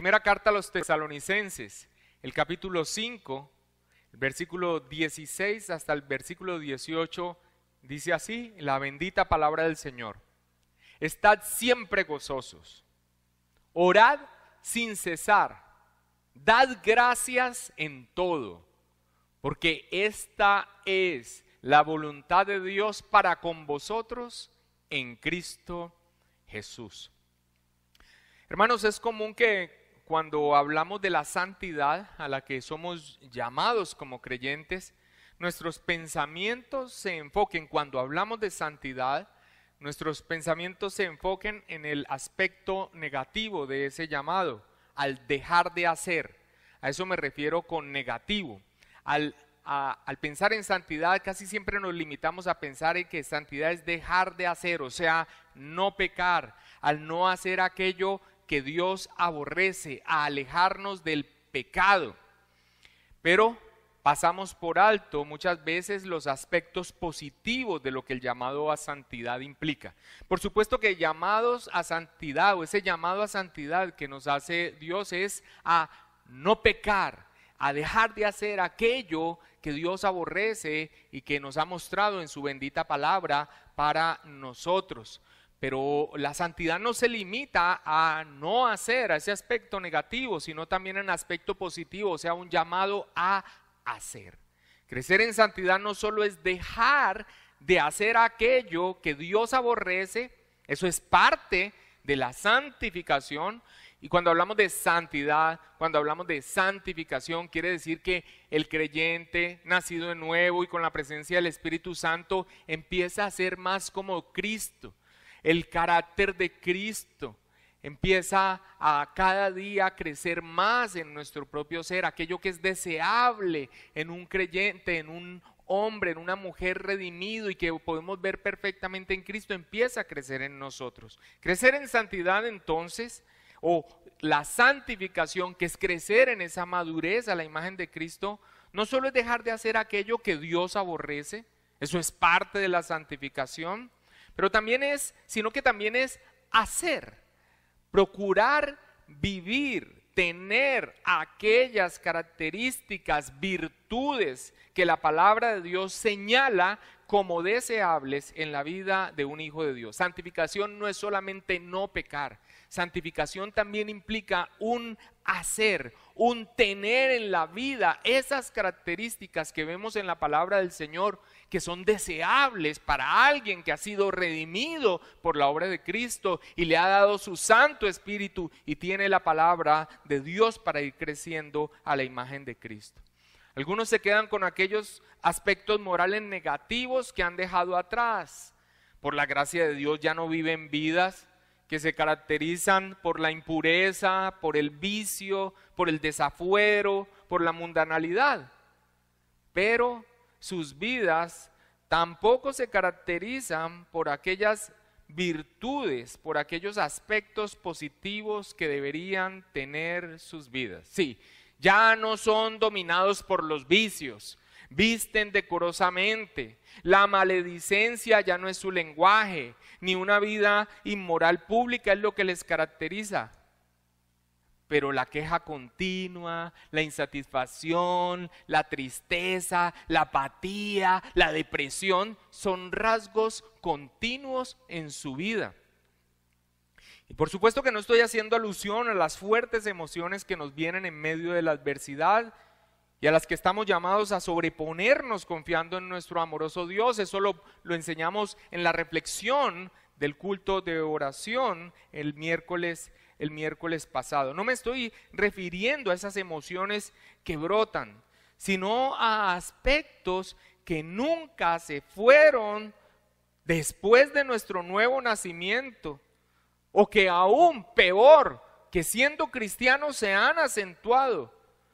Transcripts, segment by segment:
Primera carta a los Tesalonicenses, el capítulo 5, el versículo 16 hasta el versículo 18, dice así, la bendita palabra del Señor. Estad siempre gozosos, orad sin cesar, dad gracias en todo, porque esta es la voluntad de Dios para con vosotros en Cristo Jesús. Hermanos, es común que cuando hablamos de la santidad a la que somos llamados como creyentes, nuestros pensamientos se enfoquen, cuando hablamos de santidad, nuestros pensamientos se enfoquen en el aspecto negativo de ese llamado, al dejar de hacer. A eso me refiero con negativo. Al pensar en santidad, casi siempre nos limitamos a pensar en que santidad es dejar de hacer, o sea, no pecar, al no hacer aquello que Dios aborrece, a alejarnos del pecado. Pero pasamos por alto muchas veces los aspectos positivos de lo que el llamado a santidad implica. Por supuesto que llamados a santidad, o ese llamado a santidad que nos hace Dios, es a no pecar, a dejar de hacer aquello que Dios aborrece y que nos ha mostrado en su bendita palabra para nosotros. Pero la santidad no se limita a no hacer, a ese aspecto negativo, sino también en aspecto positivo, o sea, un llamado a hacer. Crecer en santidad no solo es dejar de hacer aquello que Dios aborrece, eso es parte de la santificación. Y cuando hablamos de santidad, cuando hablamos de santificación, quiere decir que el creyente nacido de nuevo y con la presencia del Espíritu Santo empieza a ser más como Cristo. El carácter de Cristo empieza a cada día crecer más en nuestro propio ser, aquello que es deseable en un creyente, en un hombre, en una mujer redimido y que podemos ver perfectamente en Cristo, empieza a crecer en nosotros. Crecer en santidad entonces, o la santificación, que es crecer en esa madurez a la imagen de Cristo, no solo es dejar de hacer aquello que Dios aborrece, eso es parte de la santificación, pero también sino que también es hacer, procurar vivir, tener aquellas características, virtudes que la palabra de Dios señala como deseables en la vida de un hijo de Dios. Santificación no es solamente no pecar, santificación también implica un hacer, un tener en la vida esas características que vemos en la palabra del Señor, que son deseables para alguien que ha sido redimido por la obra de Cristo y le ha dado su Santo Espíritu y tiene la palabra de Dios para ir creciendo a la imagen de Cristo. Algunos se quedan con aquellos aspectos morales negativos que han dejado atrás. Por la gracia de Dios ya no viven vidas que se caracterizan por la impureza, por el vicio, por el desafuero, por la mundanalidad. Pero sus vidas tampoco se caracterizan por aquellas virtudes, por aquellos aspectos positivos que deberían tener sus vidas. Sí, ya no son dominados por los vicios, visten decorosamente, la maledicencia ya no es su lenguaje, ni una vida inmoral pública es lo que les caracteriza. Pero la queja continua, la insatisfacción, la tristeza, la apatía, la depresión son rasgos continuos en su vida. Y por supuesto que no estoy haciendo alusión a las fuertes emociones que nos vienen en medio de la adversidad y a las que estamos llamados a sobreponernos confiando en nuestro amoroso Dios. Eso lo enseñamos en la reflexión del culto de oración el miércoles pasado. No me estoy refiriendo a esas emociones que brotan, sino a aspectos que nunca se fueron después de nuestro nuevo nacimiento, o que aún peor, que siendo cristianos se han acentuado.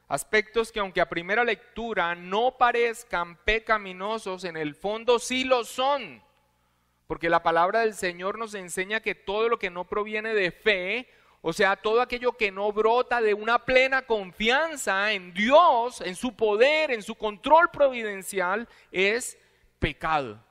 Aspectos que aunque a primera lectura no parezcan pecaminosos, en el fondo sí lo son. Porque la palabra del Señor nos enseña que todo lo que no proviene de fe, o sea, todo aquello que no brota de una plena confianza en Dios, en su poder, en su control providencial, es pecado.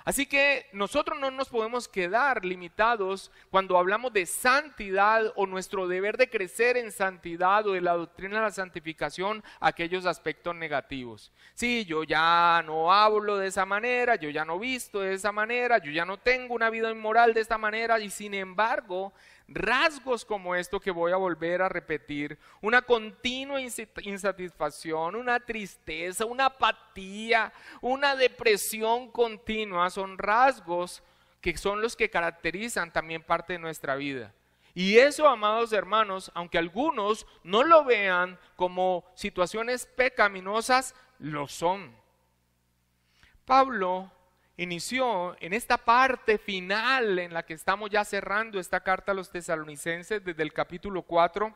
Así que nosotros no nos podemos quedar limitados cuando hablamos de santidad o nuestro deber de crecer en santidad o de la doctrina de la santificación a aquellos aspectos negativos. Sí, yo ya no hablo de esa manera, yo ya no visto de esa manera, yo ya no tengo una vida inmoral de esta manera y sin embargo, rasgos como esto que voy a volver a repetir, una continua insatisfacción, una tristeza, una apatía, una depresión continua, son rasgos que son los que caracterizan también parte de nuestra vida. Y eso, amados hermanos, aunque algunos no lo vean como situaciones pecaminosas, lo son. Pablo inició en esta parte final en la que estamos ya cerrando esta carta a los tesalonicenses desde el capítulo 4,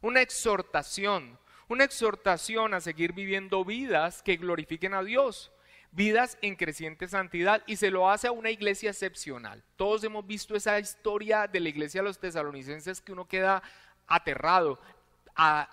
una exhortación a seguir viviendo vidas que glorifiquen a Dios, vidas en creciente santidad, y se lo hace a una iglesia excepcional. Todos hemos visto esa historia de la iglesia de los tesalonicenses que uno queda aterrado. A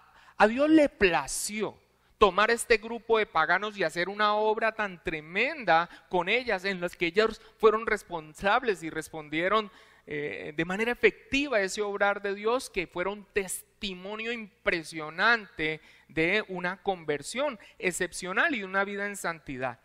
Dios le plació tomar este grupo de paganos y hacer una obra tan tremenda con ellas, en las que ellos fueron responsables y respondieron de manera efectiva a ese obrar de Dios, que fueron testimonio impresionante de una conversión excepcional y una vida en santidad.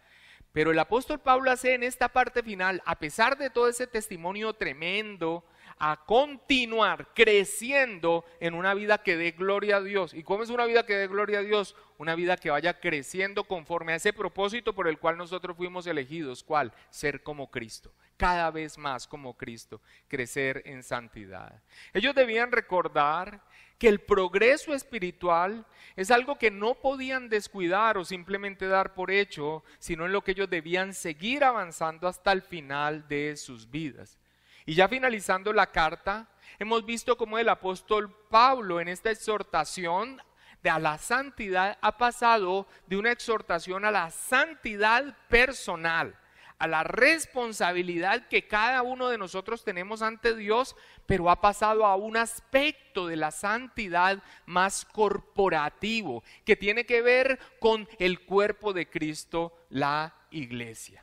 Pero el apóstol Pablo hace en esta parte final, a pesar de todo ese testimonio tremendo, a continuar creciendo en una vida que dé gloria a Dios. ¿Y cómo es una vida que dé gloria a Dios? Una vida que vaya creciendo conforme a ese propósito por el cual nosotros fuimos elegidos. ¿Cuál? Ser como Cristo, cada vez más como Cristo, crecer en santidad. Ellos debían recordar que el progreso espiritual es algo que no podían descuidar o simplemente dar por hecho, sino en lo que ellos debían seguir avanzando hasta el final de sus vidas. Y ya finalizando la carta, hemos visto cómo el apóstol Pablo en esta exhortación a la santidad ha pasado de una exhortación a la santidad personal, a la responsabilidad que cada uno de nosotros tenemos ante Dios, pero ha pasado a un aspecto de la santidad más corporativo, que tiene que ver con el cuerpo de Cristo, la iglesia.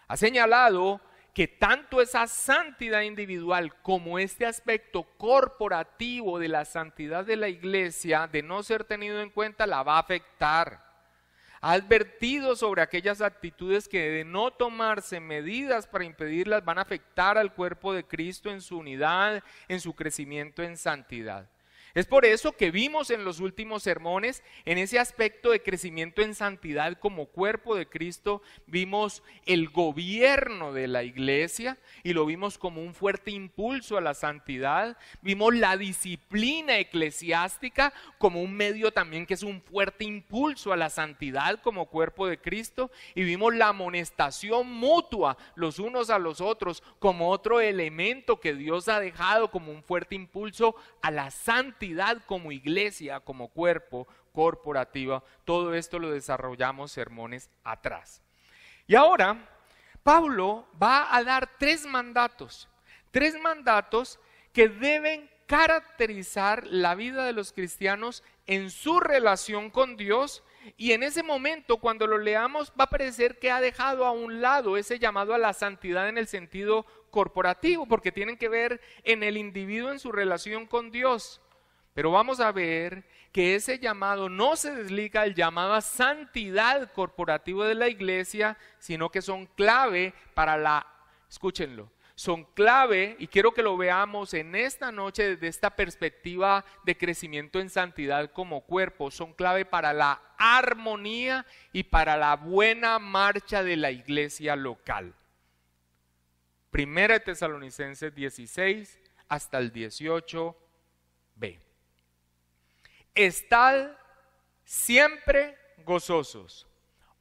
Ha señalado que tanto esa santidad individual como este aspecto corporativo de la santidad de la iglesia, de no ser tenido en cuenta, la va a afectar. Ha advertido sobre aquellas actitudes que de no tomarse medidas para impedirlas van a afectar al cuerpo de Cristo en su unidad, en su crecimiento en santidad. Es por eso que vimos en los últimos sermones, en ese aspecto de crecimiento en santidad como cuerpo de Cristo, vimos el gobierno de la iglesia y lo vimos como un fuerte impulso a la santidad. Vimos la disciplina eclesiástica como un medio también que es un fuerte impulso a la santidad como cuerpo de Cristo. Y vimos la amonestación mutua los unos a los otros como otro elemento que Dios ha dejado como un fuerte impulso a la santidad como iglesia, como cuerpo corporativa. Todo esto lo desarrollamos sermones atrás. Y ahora Pablo va a dar tres mandatos que deben caracterizar la vida de los cristianos en su relación con Dios. Y en ese momento, cuando lo leamos, va a parecer que ha dejado a un lado ese llamado a la santidad en el sentido corporativo, porque tienen que ver en el individuo, en su relación con Dios. Pero vamos a ver que ese llamado no se desliga del llamado a santidad corporativo de la iglesia, sino que son clave para escúchenlo, son clave, y quiero que lo veamos en esta noche desde esta perspectiva de crecimiento en santidad como cuerpo, son clave para la armonía y para la buena marcha de la iglesia local. Primera de Tesalonicenses 16 hasta el 18b. Estad siempre gozosos,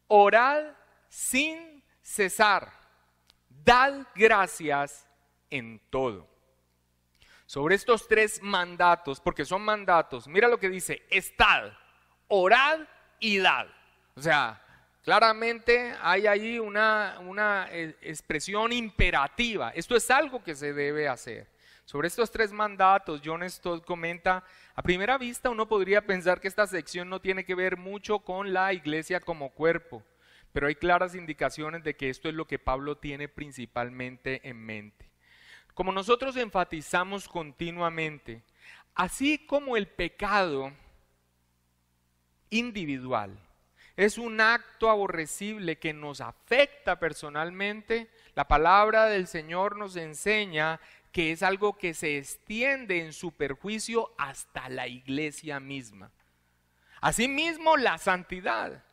orad sin cesar, dad gracias en todo. Sobre estos tres mandatos, porque son mandatos, mira lo que dice: estad, orad y dad. O sea, claramente hay ahí una expresión imperativa. Esto es algo que se debe hacer. Sobre estos tres mandatos, John Stott comenta: a primera vista uno podría pensar que esta sección no tiene que ver mucho con la iglesia como cuerpo, pero hay claras indicaciones de que esto es lo que Pablo tiene principalmente en mente. Como nosotros enfatizamos continuamente, así como el pecado individual es un acto aborrecible que nos afecta personalmente, la palabra del Señor nos enseña que es algo que se extiende en su perjuicio hasta la iglesia misma. Asimismo, la santidad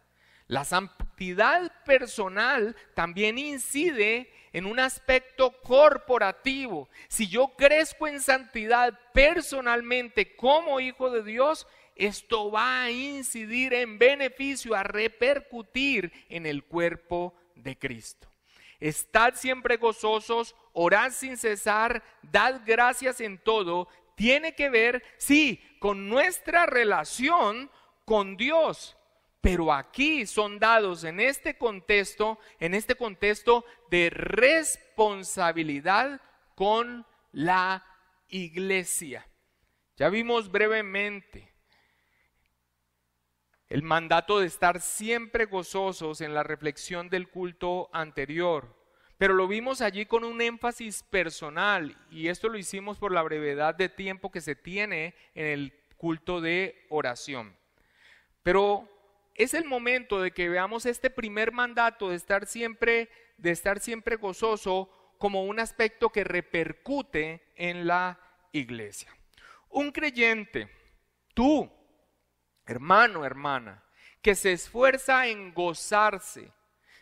personal también incide en un aspecto corporativo. Si yo crezco en santidad personalmente como hijo de Dios, esto va a incidir en beneficio, a repercutir en el cuerpo de Cristo. Estad siempre gozosos, orad sin cesar, dad gracias en todo. Tiene que ver, sí, con nuestra relación con Dios. Pero aquí son dados en este contexto de responsabilidad con la iglesia. Ya vimos brevemente el mandato de estar siempre gozosos en la reflexión del culto anterior, pero lo vimos allí con un énfasis personal, y esto lo hicimos por la brevedad de tiempo que se tiene en el culto de oración. Pero es el momento de que veamos este primer mandato de estar siempre gozoso como un aspecto que repercute en la iglesia. Un creyente, tú, hermano, hermana, que se esfuerza en gozarse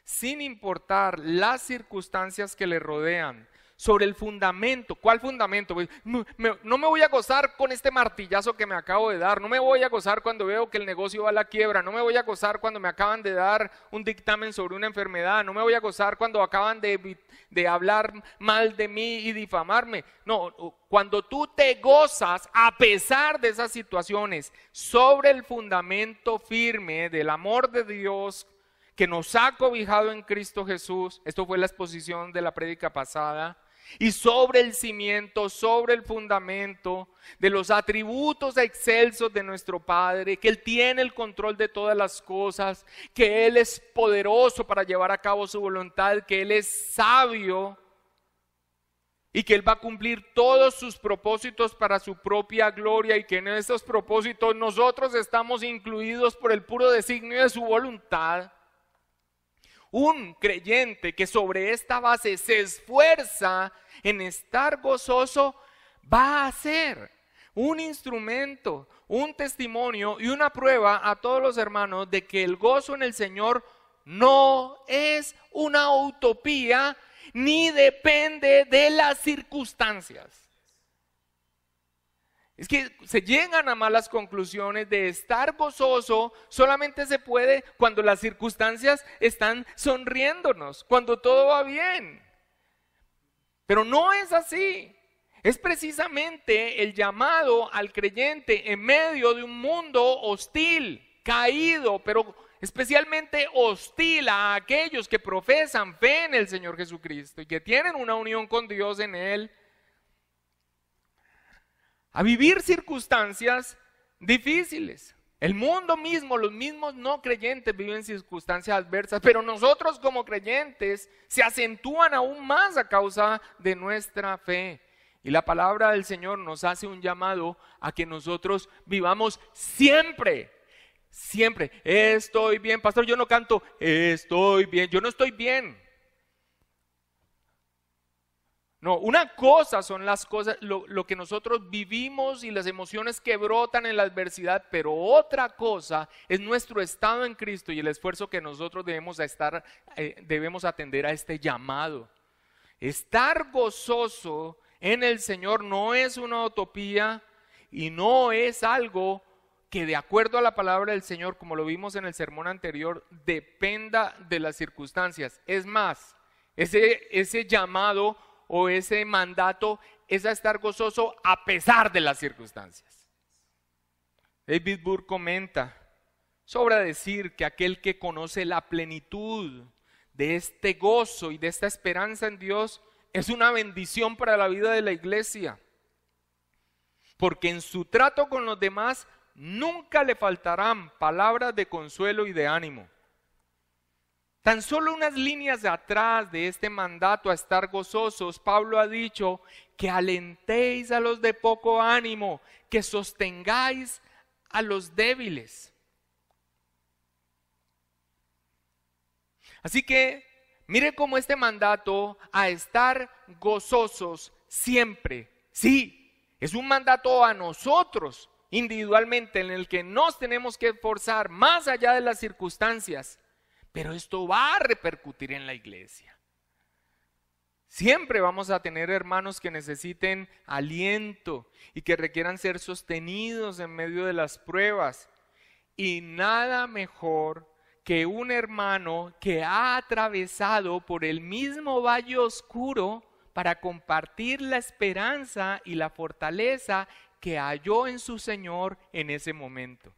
sin importar las circunstancias que le rodean, sobre el fundamento. ¿Cuál fundamento? No me voy a gozar con este martillazo que me acabo de dar, no me voy a gozar cuando veo que el negocio va a la quiebra, no me voy a gozar cuando me acaban de dar un dictamen sobre una enfermedad, no me voy a gozar cuando acaban de hablar mal de mí y difamarme. No, cuando tú te gozas a pesar de esas situaciones sobre el fundamento firme del amor de Dios que nos ha cobijado en Cristo Jesús, esto fue la exposición de la prédica pasada, y sobre el cimiento, sobre el fundamento de los atributos excelsos de nuestro Padre, que Él tiene el control de todas las cosas, que Él es poderoso para llevar a cabo su voluntad, que Él es sabio y que Él va a cumplir todos sus propósitos para su propia gloria, y que en esos propósitos nosotros estamos incluidos por el puro designio de su voluntad. Un creyente que sobre esta base se esfuerza en estar gozoso va a ser un instrumento, un testimonio y una prueba a todos los hermanos de que el gozo en el Señor no es una utopía ni depende de las circunstancias. Es que se llegan a malas conclusiones de estar gozoso, solamente se puede cuando las circunstancias están sonriéndonos, cuando todo va bien. Pero no es así. Es precisamente el llamado al creyente en medio de un mundo hostil, caído, pero especialmente hostil a aquellos que profesan fe en el Señor Jesucristo y que tienen una unión con Dios en Él, a vivir circunstancias difíciles. El mundo mismo, los mismos no creyentes viven circunstancias adversas, pero nosotros como creyentes se acentúan aún más a causa de nuestra fe. Y la palabra del Señor nos hace un llamado a que nosotros vivamos siempre. Siempre, estoy bien, pastor, yo no canto, estoy bien, yo no estoy bien. No, una cosa son las cosas, lo que nosotros vivimos y las emociones que brotan en la adversidad, pero otra cosa es nuestro estado en Cristo y el esfuerzo que nosotros debemos atender a este llamado. Estar gozoso en el Señor no es una utopía y no es algo que, de acuerdo a la palabra del Señor, como lo vimos en el sermón anterior, dependa de las circunstancias. Es más, ese llamado o ese mandato es a estar gozoso a pesar de las circunstancias. David Burr comenta: sobra decir que aquel que conoce la plenitud de este gozo y de esta esperanza en Dios es una bendición para la vida de la iglesia, porque en su trato con los demás nunca le faltarán palabras de consuelo y de ánimo. Tan solo unas líneas de atrás de este mandato a estar gozosos, Pablo ha dicho que alentéis a los de poco ánimo, que sostengáis a los débiles. Así que mire cómo este mandato a estar gozosos siempre, sí, es un mandato a nosotros individualmente en el que nos tenemos que esforzar más allá de las circunstancias, pero esto va a repercutir en la iglesia. Siempre vamos a tener hermanos que necesiten aliento y que requieran ser sostenidos en medio de las pruebas. Y nada mejor que un hermano que ha atravesado por el mismo valle oscuro para compartir la esperanza y la fortaleza que halló en su Señor en ese momento.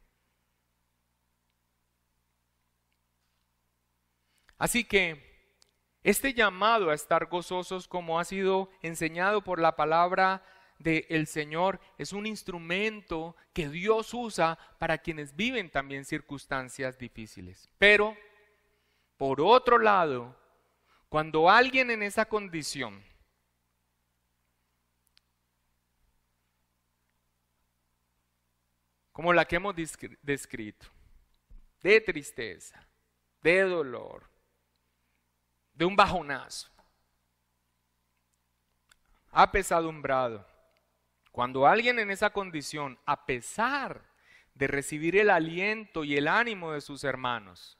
Así que este llamado a estar gozosos, como ha sido enseñado por la palabra del Señor, es un instrumento que Dios usa para quienes viven también circunstancias difíciles. Pero, por otro lado, cuando alguien en esa condición como la que hemos descrito, de tristeza, de dolor, de un bajonazo, apesadumbrado, cuando alguien en esa condición, a pesar de recibir el aliento y el ánimo de sus hermanos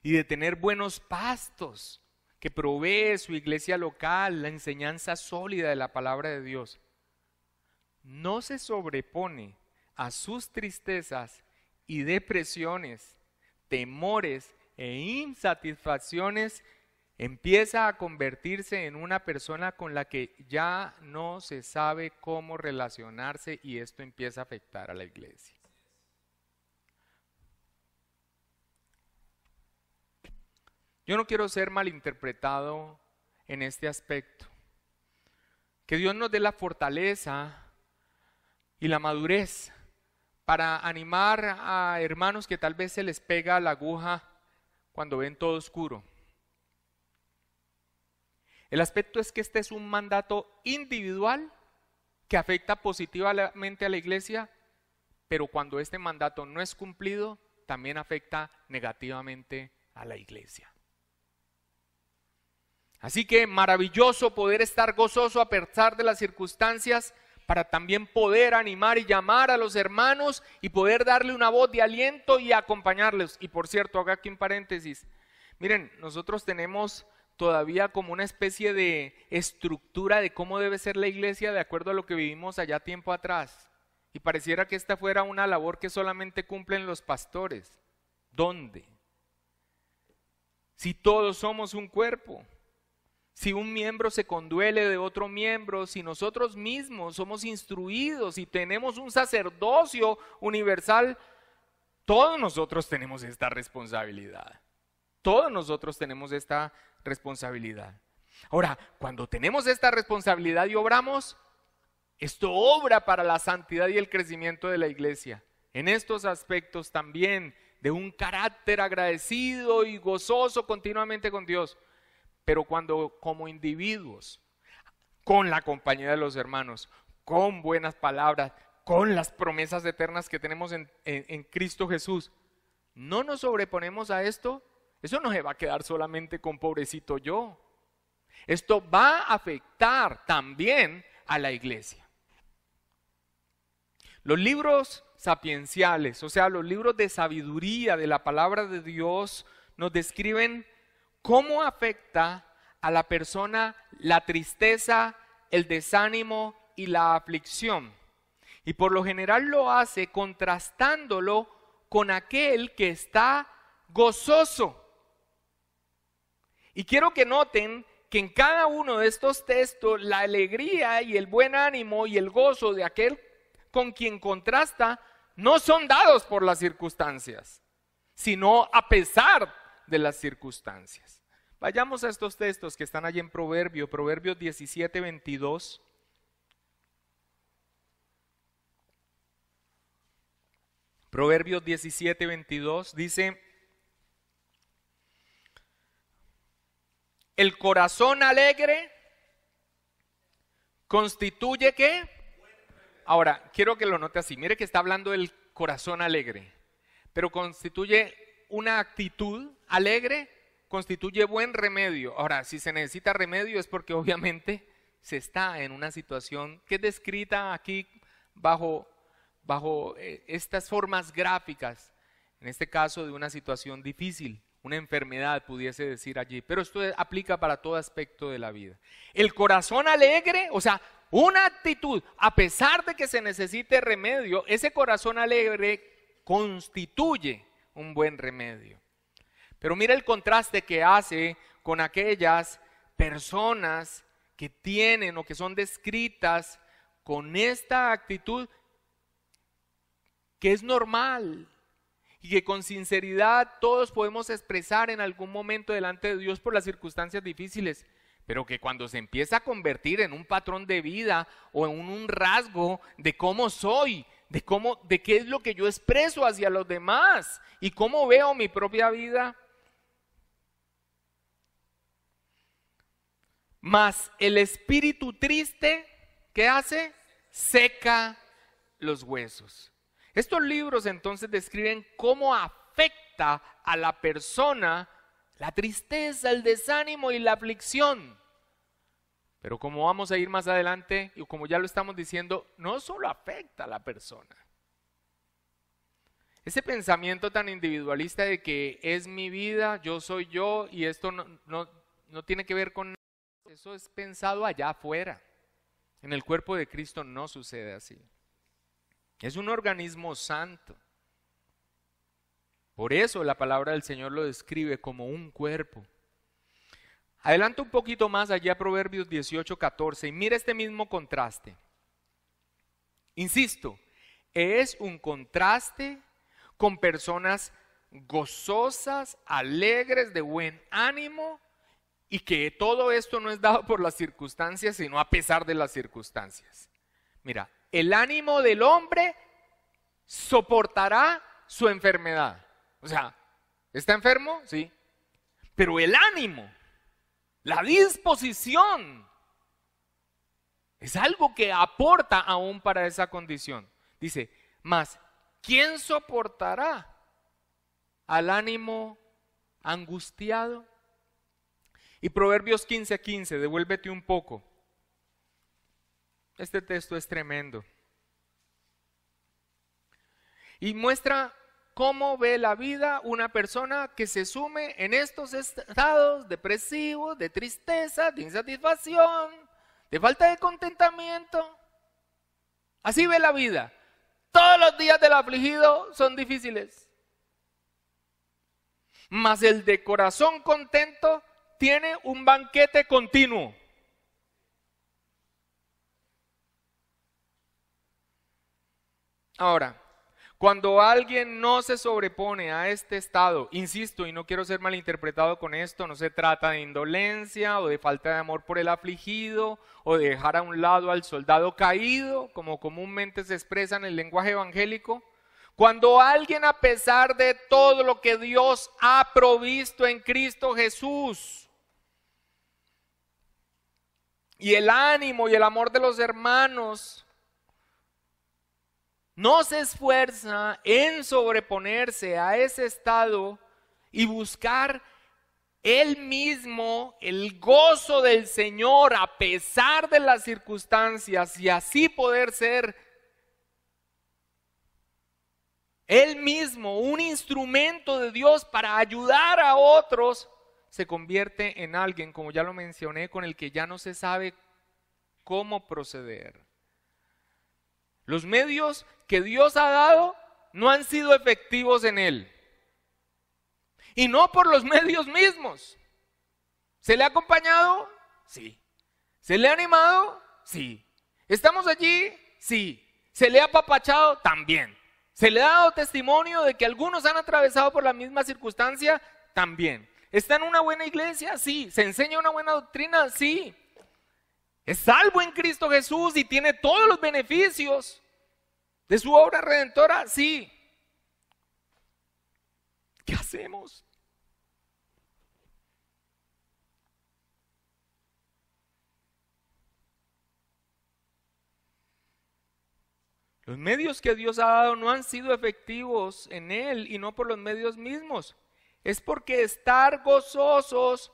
y de tener buenos pastos que provee su iglesia local, la enseñanza sólida de la palabra de Dios, no se sobrepone a sus tristezas y depresiones, temores e insatisfacciones, empieza a convertirse en una persona con la que ya no se sabe cómo relacionarse y esto empieza a afectar a la iglesia. Yo no quiero ser malinterpretado en este aspecto. Que Dios nos dé la fortaleza y la madurez para animar a hermanos que tal vez se les pega la aguja cuando ven todo oscuro. El aspecto es que este es un mandato individual que afecta positivamente a la iglesia, pero cuando este mandato no es cumplido, también afecta negativamente a la iglesia. Así que maravilloso poder estar gozoso a pesar de las circunstancias, para también poder animar y llamar a los hermanos y poder darle una voz de aliento y acompañarles. Y por cierto, hago aquí un paréntesis. Miren, nosotros tenemos todavía como una especie de estructura de cómo debe ser la iglesia de acuerdo a lo que vivimos allá tiempo atrás. Y pareciera que esta fuera una labor que solamente cumplen los pastores. ¿Dónde? Si todos somos un cuerpo. Si un miembro se conduele de otro miembro, si nosotros mismos somos instruidos y tenemos un sacerdocio universal, todos nosotros tenemos esta responsabilidad. Todos nosotros tenemos esta responsabilidad. Ahora, cuando tenemos esta responsabilidad y obramos, esto obra para la santidad y el crecimiento de la iglesia. En estos aspectos también de un carácter agradecido y gozoso continuamente con Dios. Pero cuando como individuos, con la compañía de los hermanos, con buenas palabras, con las promesas eternas que tenemos en Cristo Jesús, no nos sobreponemos a esto, eso no se va a quedar solamente con pobrecito yo. Esto va a afectar también a la iglesia. Los libros sapienciales, o sea, los libros de sabiduría de la palabra de Dios, nos describen cómo afecta a la persona la tristeza, el desánimo y la aflicción. Y por lo general lo hace contrastándolo con aquel que está gozoso. Y quiero que noten que en cada uno de estos textos la alegría y el buen ánimo y el gozo de aquel con quien contrasta no son dados por las circunstancias, sino a pesar de las circunstancias. Vayamos a estos textos que están allí en Proverbios 17, 22. Proverbios 17, 22 dice: El corazón alegre constituye ¿qué? Ahora, quiero que lo note así. Mire que está hablando del corazón alegre, pero constituye una actitud alegre, constituye buen remedio. Ahora, si se necesita remedio es porque obviamente se está en una situación que es descrita aquí bajo estas formas gráficas, en este caso de una situación difícil, una enfermedad pudiese decir allí, pero esto aplica para todo aspecto de la vida. El corazón alegre, o sea, una actitud, a pesar de que se necesite remedio, ese corazón alegre constituye un buen remedio. Pero mira el contraste que hace con aquellas personas que tienen o que son descritas con esta actitud que es normal y que con sinceridad todos podemos expresar en algún momento delante de Dios por las circunstancias difíciles, pero que cuando se empieza a convertir en un patrón de vida o en un rasgo de cómo soy, de qué es lo que yo expreso hacia los demás y cómo veo mi propia vida. Mas el espíritu triste, ¿qué hace? Seca los huesos. Estos libros entonces describen cómo afecta a la persona la tristeza, el desánimo y la aflicción. Pero como vamos a ir más adelante y como ya lo estamos diciendo, no solo afecta a la persona. Ese pensamiento tan individualista de que es mi vida, yo soy yo y esto no tiene que ver con nada, eso es pensado allá afuera. En el cuerpo de Cristo no sucede así. Es un organismo santo. Por eso la palabra del Señor lo describe como un cuerpo. Adelanta un poquito más allá, Proverbios 18:14, y mira este mismo contraste. Insisto, es un contraste con personas gozosas, alegres, de buen ánimo, y que todo esto no es dado por las circunstancias, sino a pesar de las circunstancias. Mira, el ánimo del hombre soportará su enfermedad. O sea, ¿está enfermo? Sí. Pero el ánimo, la disposición, es algo que aporta aún para esa condición. Dice, mas, ¿quién soportará al ánimo angustiado? Y Proverbios 15:15, devuélvete un poco. Este texto es tremendo. Y muestra cómo ve la vida una persona que se sume en estos estados depresivos, de tristeza, de insatisfacción, de falta de contentamiento. Así ve la vida. Todos los días del afligido son difíciles. Mas el de corazón contento tiene un banquete continuo. Ahora, cuando alguien no se sobrepone a este estado, insisto, y no quiero ser malinterpretado con esto, no se trata de indolencia o de falta de amor por el afligido o de dejar a un lado al soldado caído, como comúnmente se expresa en el lenguaje evangélico. Cuando alguien, a pesar de todo lo que Dios ha provisto en Cristo Jesús, y el ánimo y el amor de los hermanos, no se esfuerza en sobreponerse a ese estado y buscar él mismo el gozo del Señor a pesar de las circunstancias y así poder ser él mismo un instrumento de Dios para ayudar a otros, se convierte en alguien, como ya lo mencioné, con el que ya no se sabe cómo proceder. Los medios que Dios ha dado no han sido efectivos en él. Y no por los medios mismos. ¿Se le ha acompañado? Sí. ¿Se le ha animado? Sí. ¿Estamos allí? Sí. ¿Se le ha apapachado? También. ¿Se le ha dado testimonio de que algunos han atravesado por la misma circunstancia? También. ¿Está en una buena iglesia? Sí. ¿Se enseña una buena doctrina? Sí. ¿Es salvo en Cristo Jesús y tiene todos los beneficios de su obra redentora? Sí. ¿Qué hacemos? Los medios que Dios ha dado no han sido efectivos en Él y no por los medios mismos. Es porque estar gozosos,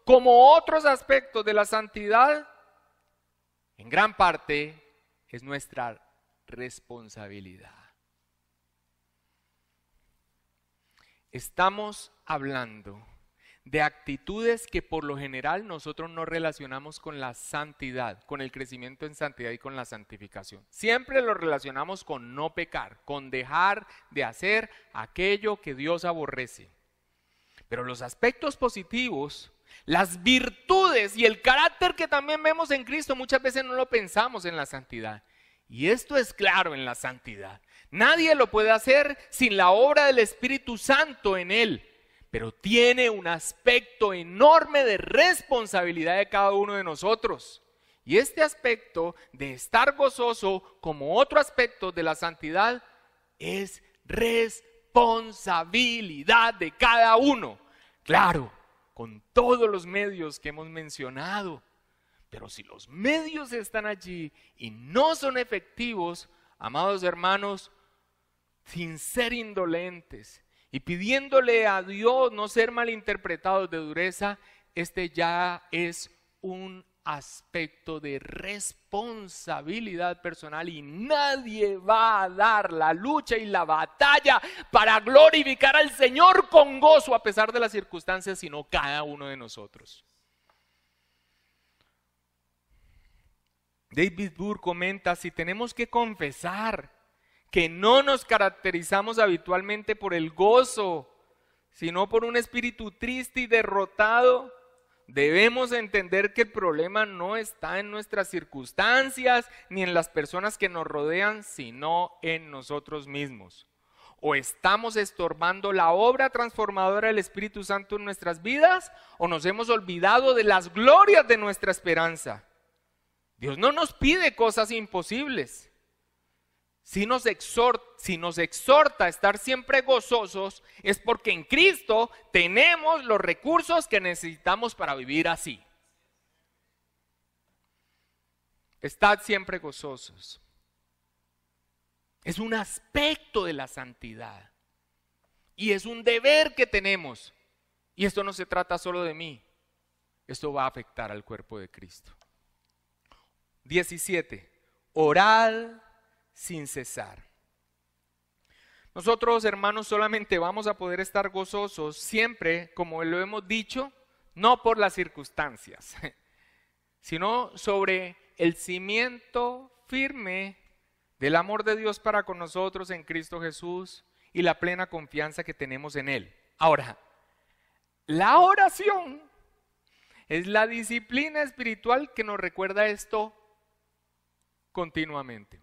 como otros aspectos de la santidad, en gran parte es nuestra responsabilidad. Estamos hablando de actitudes que por lo general nosotros no relacionamos con la santidad, con el crecimiento en santidad y con la santificación. Siempre lo relacionamos con no pecar, con dejar de hacer aquello que Dios aborrece. Pero los aspectos positivos, las virtudes y el carácter que también vemos en Cristo, muchas veces no lo pensamos en la santidad. Y esto es claro en la santidad. Nadie lo puede hacer sin la obra del Espíritu Santo en él. Pero tiene un aspecto enorme de responsabilidad de cada uno de nosotros. Y este aspecto de estar gozoso, como otro aspecto de la santidad, es responsabilidad de cada uno. Claro, con todos los medios que hemos mencionado. Pero si los medios están allí y no son efectivos, amados hermanos, sin ser indolentes, y pidiéndole a Dios no ser malinterpretados de dureza, este ya es un aspecto de responsabilidad personal y nadie va a dar la lucha y la batalla para glorificar al Señor con gozo a pesar de las circunstancias, sino cada uno de nosotros. David Burr comenta: si tenemos que confesar que no nos caracterizamos habitualmente por el gozo, sino por un espíritu triste y derrotado, debemos entender que el problema no está en nuestras circunstancias ni en las personas que nos rodean, sino en nosotros mismos. O estamos estorbando la obra transformadora del Espíritu Santo en nuestras vidas, o nos hemos olvidado de las glorias de nuestra esperanza. Dios no nos pide cosas imposibles. Si nos exhorta a estar siempre gozosos, es porque en Cristo tenemos los recursos que necesitamos para vivir así. Estad siempre gozosos. Es un aspecto de la santidad. Y es un deber que tenemos. Y esto no se trata solo de mí. Esto va a afectar al cuerpo de Cristo. 17. Orad sin cesar. Nosotros, hermanos, solamente vamos a poder estar gozosos siempre, como lo hemos dicho, no por las circunstancias, sino sobre el cimiento firme del amor de Dios para con nosotros en Cristo Jesús y la plena confianza que tenemos en Él. Ahora, la oración es la disciplina espiritual que nos recuerda esto continuamente.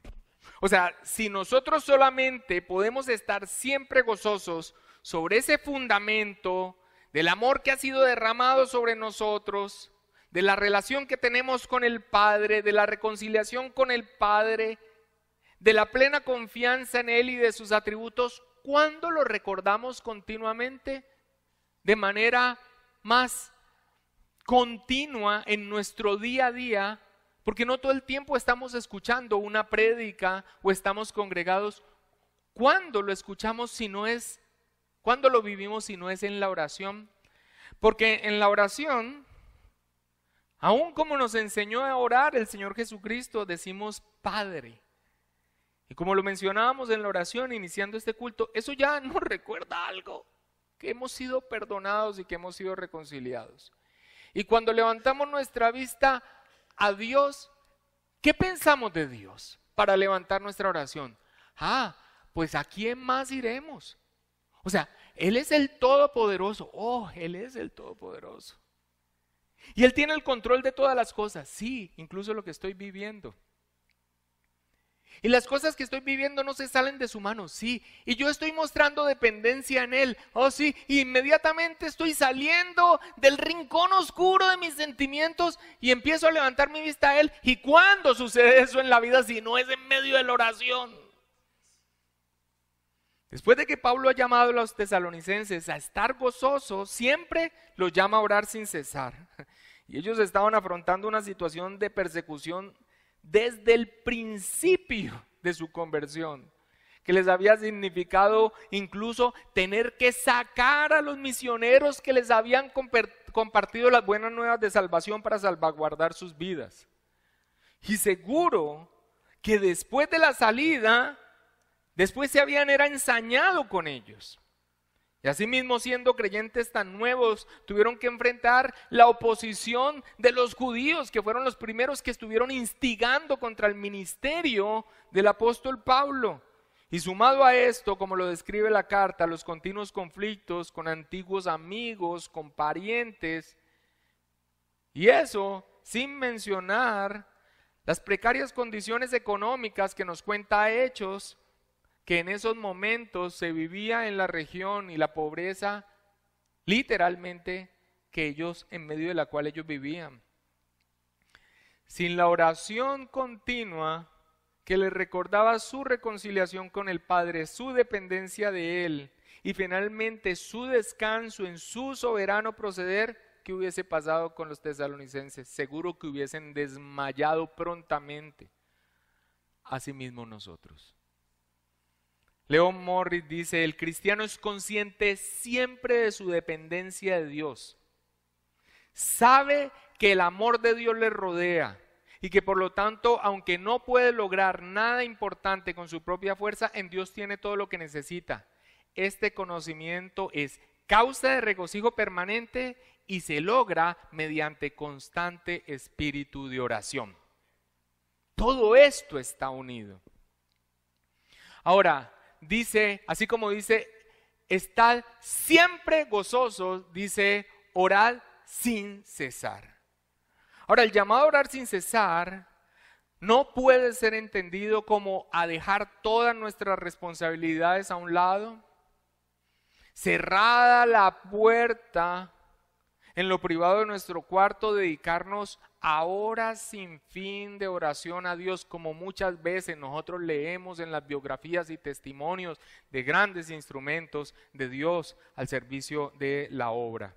O sea, si nosotros solamente podemos estar siempre gozosos sobre ese fundamento del amor que ha sido derramado sobre nosotros, de la relación que tenemos con el Padre, de la reconciliación con el Padre, de la plena confianza en Él y de sus atributos, ¿cuándo lo recordamos continuamente? De manera más continua en nuestro día a día. Porque no todo el tiempo estamos escuchando una prédica o estamos congregados. ¿Cuándo lo escuchamos si no es, cuándo lo vivimos si no es en la oración? Porque en la oración, aún como nos enseñó a orar el Señor Jesucristo, decimos Padre. Y como lo mencionábamos en la oración iniciando este culto, eso ya nos recuerda algo, que hemos sido perdonados y que hemos sido reconciliados. Y cuando levantamos nuestra vista a Dios, ¿qué pensamos de Dios para levantar nuestra oración? Pues ¿a quién más iremos? O sea, Él es el Todopoderoso. Él es el Todopoderoso. Y Él tiene el control de todas las cosas. Sí, incluso lo que estoy viviendo. Y las cosas que estoy viviendo no se salen de su mano, sí. Y yo estoy mostrando dependencia en Él, sí. Inmediatamente estoy saliendo del rincón oscuro de mis sentimientos y empiezo a levantar mi vista a Él. ¿Y cuándo sucede eso en la vida si no es en medio de la oración? Después de que Pablo ha llamado a los tesalonicenses a estar gozosos, siempre los llama a orar sin cesar. Y ellos estaban afrontando una situación de persecución desde el principio de su conversión, que les había significado incluso tener que sacar a los misioneros que les habían compartido las buenas nuevas de salvación para salvaguardar sus vidas. Y seguro que después de la salida, después se habían ensañado con ellos. Y asimismo, siendo creyentes tan nuevos, tuvieron que enfrentar la oposición de los judíos, que fueron los primeros que estuvieron instigando contra el ministerio del apóstol Pablo. Y sumado a esto, como lo describe la carta, los continuos conflictos con antiguos amigos, con parientes, y eso sin mencionar las precarias condiciones económicas que nos cuenta Hechos, que en esos momentos se vivía en la región, y la pobreza literalmente en medio de la cual ellos vivían. Sin la oración continua que les recordaba su reconciliación con el Padre, su dependencia de Él y finalmente su descanso en su soberano proceder, ¿qué hubiese pasado con los tesalonicenses? Seguro que hubiesen desmayado prontamente. Asimismo nosotros. Leon Morris dice: el cristiano es consciente siempre de su dependencia de Dios. Sabe que el amor de Dios le rodea y que por lo tanto, aunque no puede lograr nada importante con su propia fuerza, en Dios tiene todo lo que necesita. Este conocimiento es causa de regocijo permanente y se logra mediante constante espíritu de oración. Todo esto está unido. Ahora, dice, así como dice, estad siempre gozosos, dice, orad sin cesar. Ahora, el llamado a orar sin cesar no puede ser entendido como a dejar todas nuestras responsabilidades a un lado, cerrada la puerta en lo privado de nuestro cuarto, dedicarnos a horas sin fin de oración a Dios, como muchas veces nosotros leemos en las biografías y testimonios de grandes instrumentos de Dios al servicio de la obra.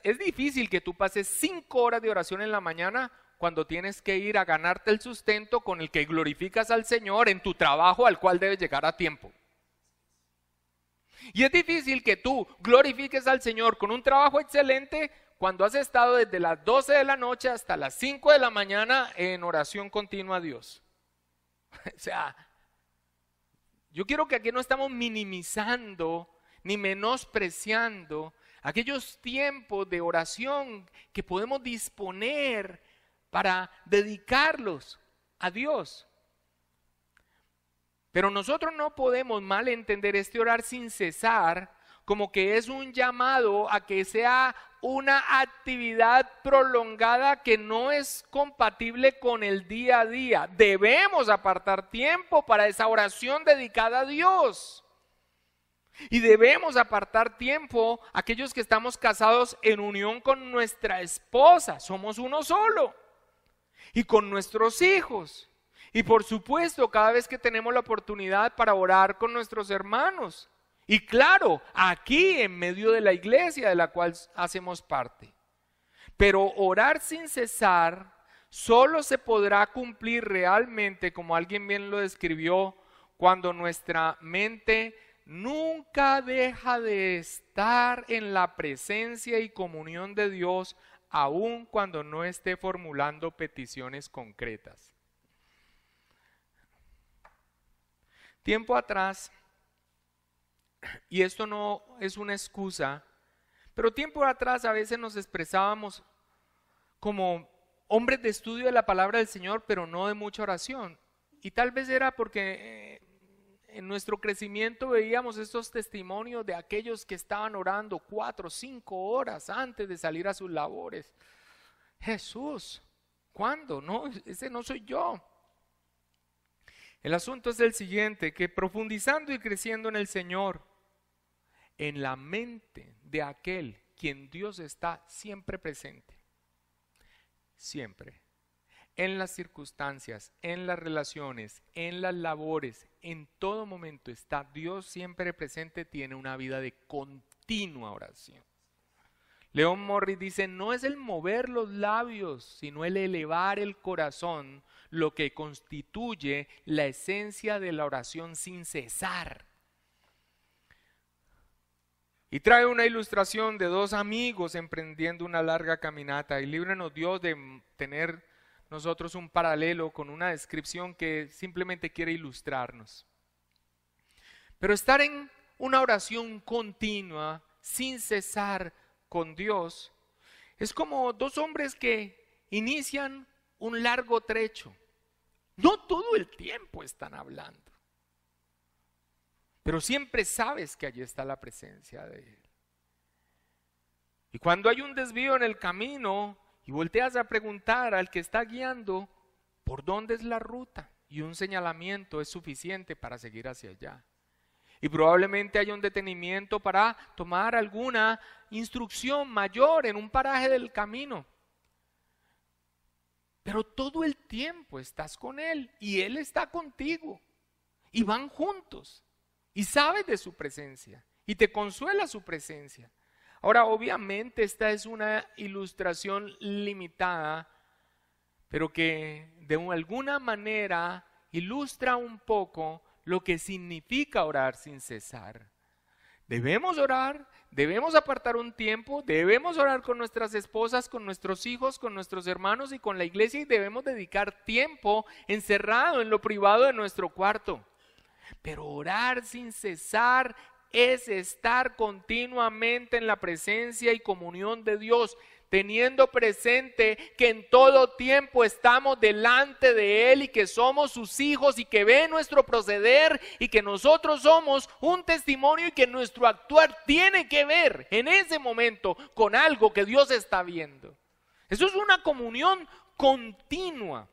Es difícil que tú pases 5 horas de oración en la mañana cuando tienes que ir a ganarte el sustento con el que glorificas al Señor en tu trabajo al cual debes llegar a tiempo. Y es difícil que tú glorifiques al Señor con un trabajo excelente cuando has estado desde las 12 de la noche hasta las 5 de la mañana en oración continua a Dios. O sea, yo quiero que aquí no estamos minimizando ni menospreciando aquellos tiempos de oración que podemos disponer para dedicarlos a Dios. Pero nosotros no podemos malentender este orar sin cesar como que es un llamado a que sea una actividad prolongada que no es compatible con el día a día. Debemos apartar tiempo para esa oración dedicada a Dios. Y debemos apartar tiempo aquellos que estamos casados en unión con nuestra esposa, somos uno solo, y con nuestros hijos. Y por supuesto, cada vez que tenemos la oportunidad para orar con nuestros hermanos. Y claro, aquí en medio de la iglesia de la cual hacemos parte. Pero orar sin cesar solo se podrá cumplir realmente, como alguien bien lo describió, cuando nuestra mente nunca deja de estar en la presencia y comunión de Dios, aun cuando no esté formulando peticiones concretas. Tiempo atrás, y esto no es una excusa, pero tiempo atrás a veces nos expresábamos como hombres de estudio de la palabra del Señor, pero no de mucha oración. Y tal vez era porque en nuestro crecimiento veíamos estos testimonios de aquellos que estaban orando 4 o 5 horas antes de salir a sus labores. Jesús, ¿cuándo? No, ese no soy yo. El asunto es el siguiente, que profundizando y creciendo en el Señor, en la mente de aquel quien Dios está siempre presente, siempre, en las circunstancias, en las relaciones, en las labores, en todo momento está Dios siempre presente, tiene una vida de continua oración. Leon Morris dice, no es el mover los labios, sino el elevar el corazón, lo que constituye la esencia de la oración sin cesar. Y trae una ilustración de dos amigos emprendiendo una larga caminata. Y líbranos Dios de tener nosotros un paralelo con una descripción que simplemente quiere ilustrarnos. Pero estar en una oración continua, sin cesar con Dios, es como dos hombres que inician un largo trecho. No todo el tiempo están hablando, pero siempre sabes que allí está la presencia de Él. Y cuando hay un desvío en el camino y volteas a preguntar al que está guiando por dónde es la ruta, y un señalamiento es suficiente para seguir hacia allá. Y probablemente haya un detenimiento para tomar alguna instrucción mayor en un paraje del camino. Pero todo el tiempo estás con Él y Él está contigo. Y van juntos. Y sabes de su presencia. Y te consuela su presencia. Ahora, obviamente esta es una ilustración limitada, pero que de alguna manera ilustra un poco lo que significa orar sin cesar. Debemos orar, debemos apartar un tiempo, debemos orar con nuestras esposas, con nuestros hijos, con nuestros hermanos y con la iglesia, y debemos dedicar tiempo encerrado en lo privado de nuestro cuarto. Pero orar sin cesar es estar continuamente en la presencia y comunión de Dios, teniendo presente que en todo tiempo estamos delante de Él y que somos sus hijos y que ve nuestro proceder y que nosotros somos un testimonio y que nuestro actuar tiene que ver en ese momento con algo que Dios está viendo. Eso es una comunión continua.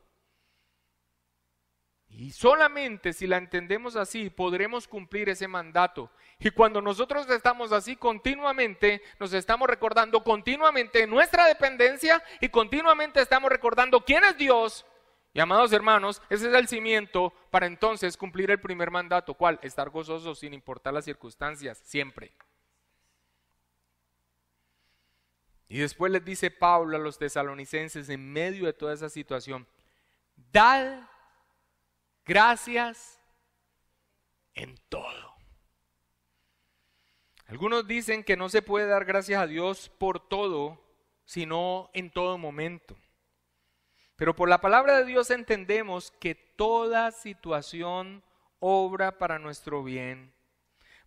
Y solamente si la entendemos así podremos cumplir ese mandato. Y cuando nosotros estamos así continuamente, nos estamos recordando continuamente nuestra dependencia y continuamente estamos recordando quién es Dios. Y amados hermanos, ese es el cimiento para entonces cumplir el primer mandato. ¿Cuál? Estar gozosos sin importar las circunstancias, siempre. Y después les dice Pablo a los tesalonicenses en medio de toda esa situación: dad gracias en todo. Algunos dicen que no se puede dar gracias a Dios por todo, sino en todo momento. Pero por la palabra de Dios entendemos que toda situación obra para nuestro bien,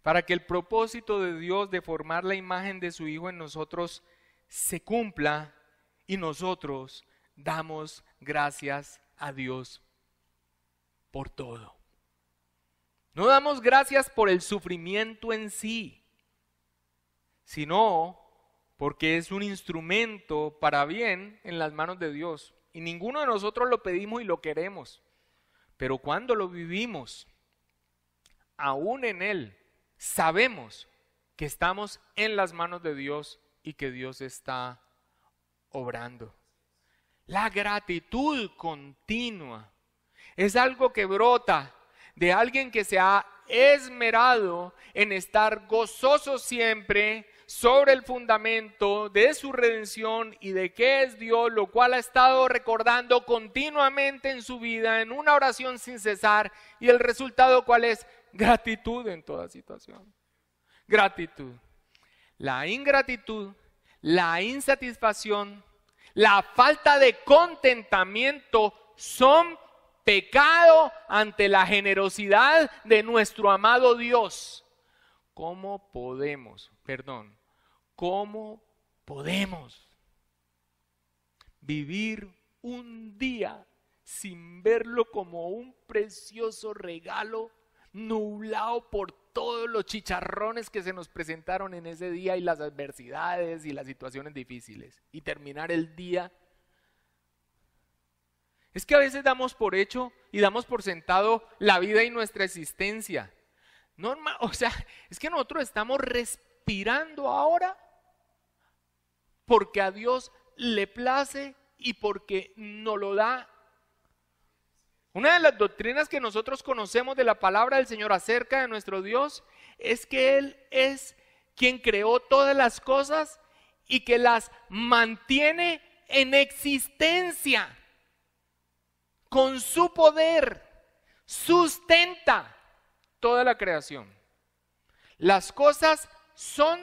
para que el propósito de Dios de formar la imagen de su Hijo en nosotros se cumpla y nosotros damos gracias a Dios por todo. No damos gracias por el sufrimiento en sí, sino porque es un instrumento para bien en las manos de Dios. Y ninguno de nosotros lo pedimos y lo queremos. Pero cuando lo vivimos, aún en Él, sabemos que estamos en las manos de Dios y que Dios está obrando. La gratitud continua es algo que brota de alguien que se ha esmerado en estar gozoso siempre sobre el fundamento de su redención y de qué es Dios, lo cual ha estado recordando continuamente en su vida en una oración sin cesar. Y el resultado, ¿cuál es? Gratitud en toda situación. Gratitud. La ingratitud, la insatisfacción, la falta de contentamiento son pecado ante la generosidad de nuestro amado Dios. ¿Cómo podemos vivir un día sin verlo como un precioso regalo, nublado por todos los chicharrones que se nos presentaron en ese día y las adversidades y las situaciones difíciles, y terminar el día? Es que a veces damos por hecho y damos por sentado la vida y nuestra existencia. Normal, o sea, es que nosotros estamos respirando ahora porque a Dios le place y porque nos lo da. Una de las doctrinas que nosotros conocemos de la palabra del Señor acerca de nuestro Dios es que Él es quien creó todas las cosas y que las mantiene en existencia. con su poder sustenta toda la creación. Las cosas son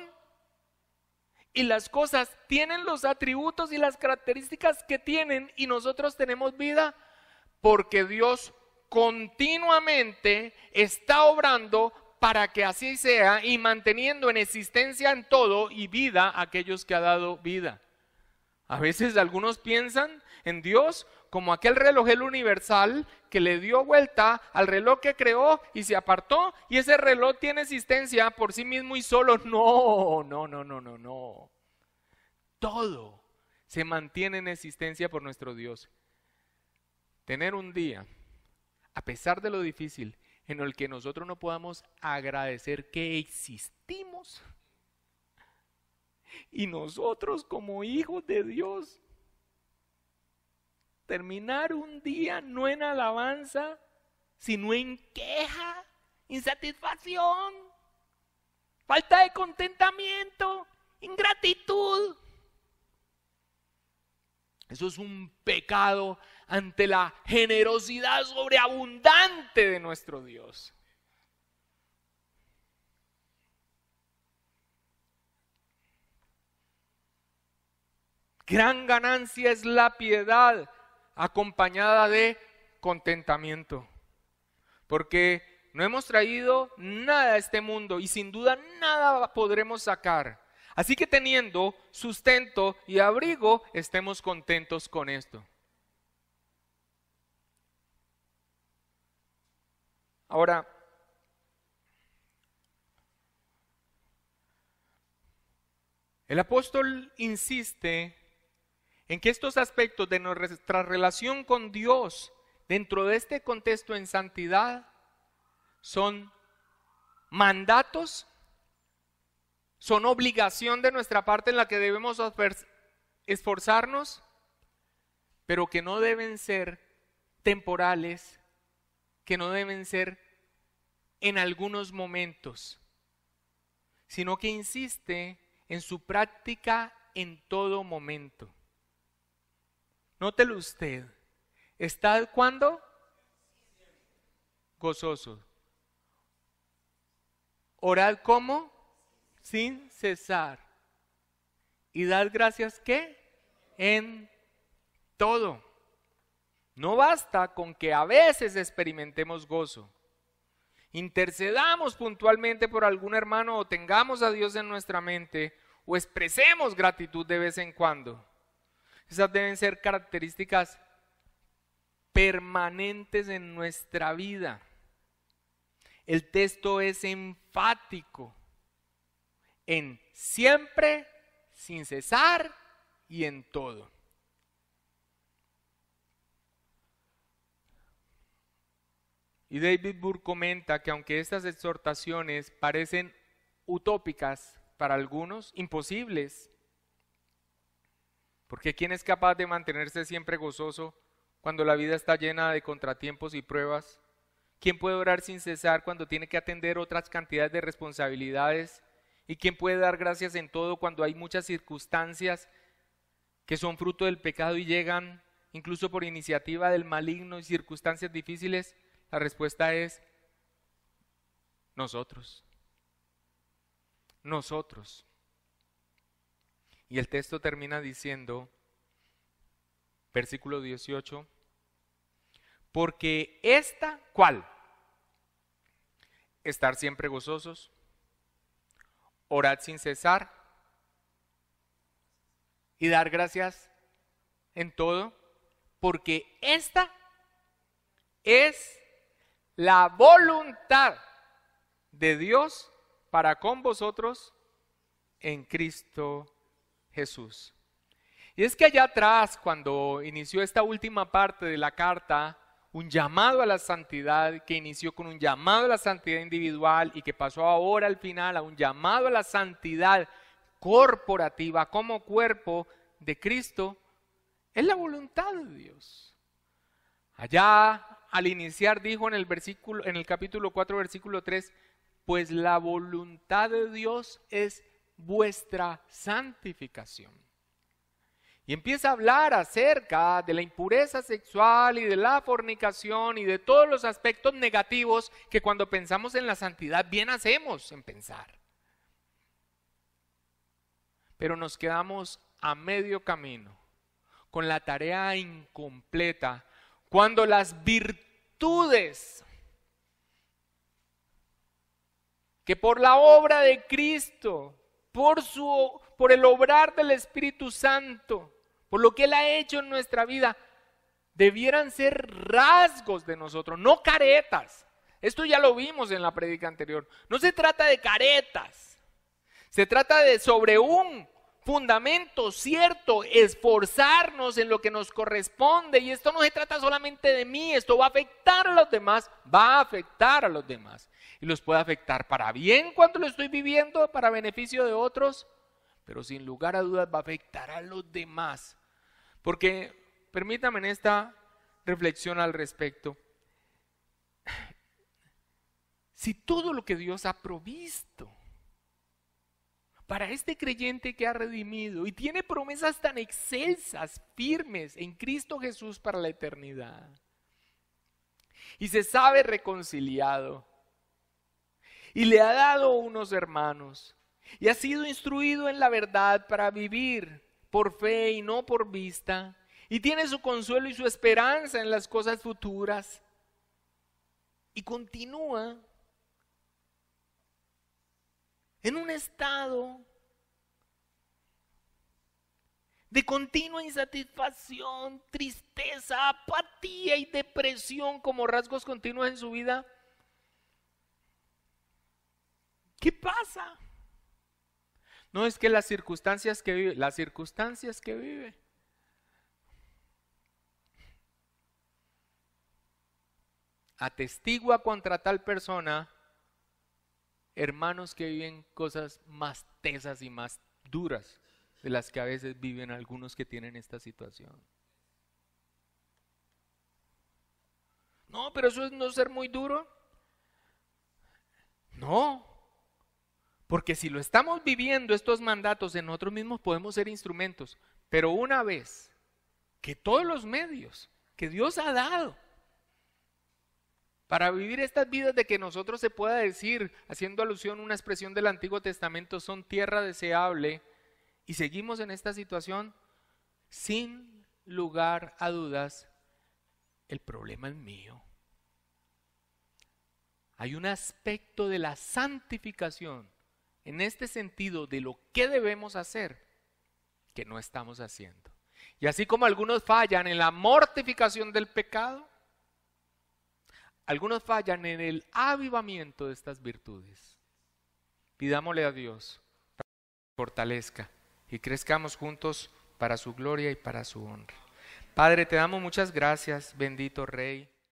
y las cosas tienen los atributos y las características que tienen, y nosotros tenemos vida porque Dios continuamente está obrando para que así sea y manteniendo en existencia en todo y vida a aquellos que ha dado vida. A veces algunos piensan en Dios como aquel relojero universal que le dio vuelta al reloj que creó y se apartó, y ese reloj tiene existencia por sí mismo y solo. No. Todo se mantiene en existencia por nuestro Dios. Tener un día, a pesar de lo difícil, en el que nosotros no podamos agradecer que existimos, y nosotros como hijos de Dios terminar un día no en alabanza, sino en queja, insatisfacción, falta de contentamiento, ingratitud. Eso es un pecado ante la generosidad sobreabundante de nuestro Dios. Gran ganancia es la piedad acompañada de contentamiento, porque no hemos traído nada a este mundo y sin duda nada podremos sacar. Así que teniendo sustento y abrigo, estemos contentos con esto. Ahora, el apóstol insiste en que estos aspectos de nuestra relación con Dios dentro de este contexto en santidad son mandatos, son obligación de nuestra parte en la que debemos esforzarnos, pero que no deben ser temporales, que no deben ser en algunos momentos, sino que insiste en su práctica en todo momento. Nótelo usted, ¿estad cuándo? Gozoso. Orad ¿cómo? Sin cesar. Y dad gracias ¿qué? En todo. No basta con que a veces experimentemos gozo, intercedamos puntualmente por algún hermano o tengamos a Dios en nuestra mente o expresemos gratitud de vez en cuando. Esas deben ser características permanentes en nuestra vida. El texto es enfático en siempre, sin cesar y en todo. Y David Burke comenta que aunque estas exhortaciones parecen utópicas para algunos, imposibles, porque ¿quién es capaz de mantenerse siempre gozoso cuando la vida está llena de contratiempos y pruebas? ¿Quién puede orar sin cesar cuando tiene que atender otras cantidades de responsabilidades? ¿Y quién puede dar gracias en todo cuando hay muchas circunstancias que son fruto del pecado y llegan incluso por iniciativa del maligno y circunstancias difíciles? La respuesta es nosotros. Nosotros. Y el texto termina diciendo, versículo 18, porque esta, ¿cuál? Estar siempre gozosos, orad sin cesar y dar gracias en todo, porque esta es la voluntad de Dios para con vosotros en Cristo Jesús. Y es que allá atrás, cuando inició esta última parte de la carta, un llamado a la santidad que inició con un llamado a la santidad individual y que pasó ahora al final a un llamado a la santidad corporativa como cuerpo de Cristo, es la voluntad de Dios. Allá al iniciar dijo en el capítulo 4, versículo 3, pues la voluntad de Dios es vuestra santificación. Y empieza a hablar acerca de la impureza sexual y de la fornicación y de todos los aspectos negativos que cuando pensamos en la santidad bien hacemos en pensar. Pero nos quedamos a medio camino, con la tarea incompleta, cuando las virtudes que por la obra de Cristo, por el obrar del Espíritu Santo, por lo que Él ha hecho en nuestra vida, debieran ser rasgos de nosotros, no caretas. Esto ya lo vimos en la prédica anterior. No se trata de caretas, se trata de sobre un fundamento cierto, esforzarnos en lo que nos corresponde. Y esto no se trata solamente de mí, esto va a afectar a los demás, y los puede afectar para bien cuando lo estoy viviendo, para beneficio de otros, pero sin lugar a dudas va a afectar a los demás. Porque, permítame en esta reflexión al respecto, si todo lo que Dios ha provisto para este creyente que ha redimido y tiene promesas tan excelsas, firmes en Cristo Jesús para la eternidad, y se sabe reconciliado, y le ha dado unos hermanos, y ha sido instruido en la verdad para vivir por fe y no por vista, y tiene su consuelo y su esperanza en las cosas futuras, y continúa en un estado de continua insatisfacción, tristeza, apatía y depresión como rasgos continuos en su vida. ¿Qué pasa? No es que las circunstancias que vive, atestigua contra tal persona hermanos que viven cosas más tesas y más duras de las que a veces viven algunos que tienen esta situación. No, pero eso es no ser muy duro. No, porque si lo estamos viviendo estos mandatos en nosotros mismos podemos ser instrumentos, pero una vez que todos los medios que Dios ha dado para vivir estas vidas de que nosotros se pueda decir, haciendo alusión a una expresión del Antiguo Testamento, son tierra deseable, y seguimos en esta situación, sin lugar a dudas, el problema es mío. Hay un aspecto de la santificación, en este sentido de lo que debemos hacer, que no estamos haciendo. Y así como algunos fallan en la mortificación del pecado, algunos fallan en el avivamiento de estas virtudes. Pidámosle a Dios para que fortalezca y crezcamos juntos para su gloria y para su honra. Padre, te damos muchas gracias, bendito Rey.